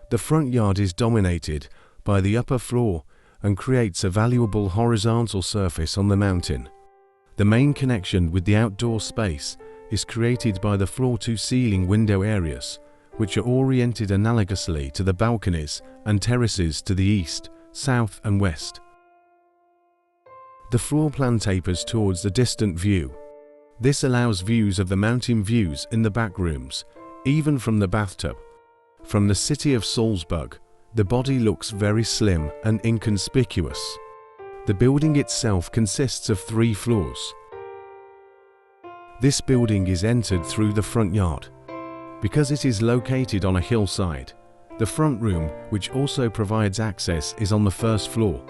The front yard is dominated by the upper floor and creates a valuable horizontal surface on the mountain. The main connection with the outdoor space is created by the floor-to-ceiling window areas, which are oriented analogously to the balconies and terraces to the east, south and west. The floor plan tapers towards the distant view. This allows views of the mountain views in the back rooms, even from the bathtub. From the city of Salzburg, the body looks very slim and inconspicuous. The building itself consists of 3 floors. This building is entered through the front yard. Because it is located on a hillside, the front room, which also provides access, is on the first floor.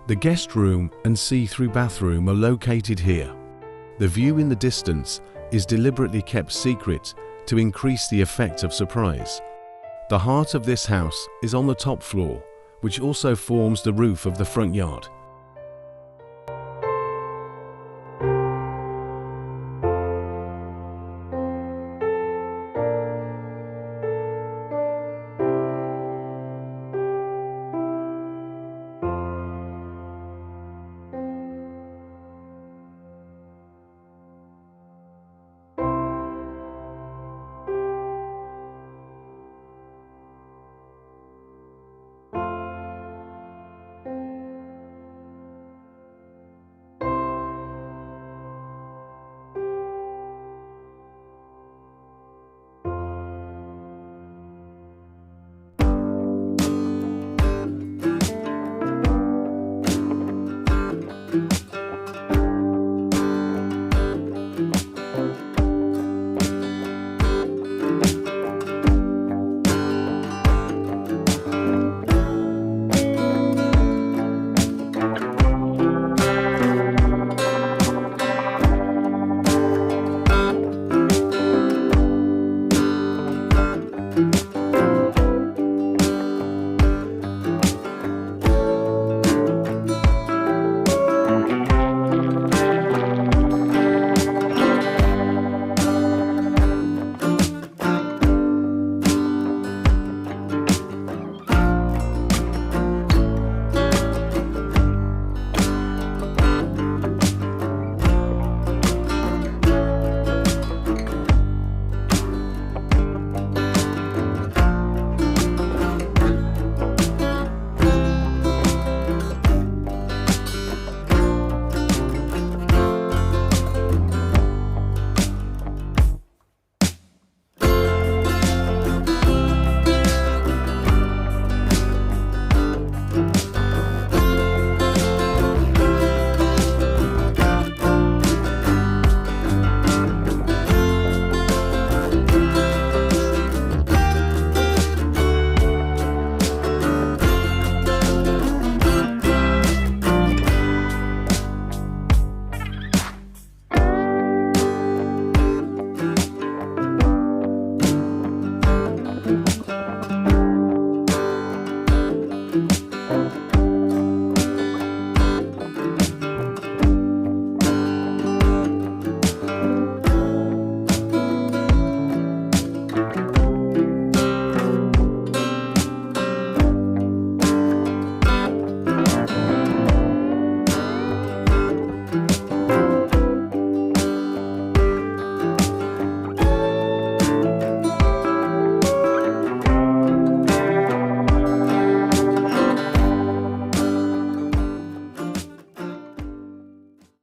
The guest room and see-through bathroom are located here. The view in the distance is deliberately kept secret to increase the effect of surprise. The heart of this house is on the top floor, which also forms the roof of the front yard.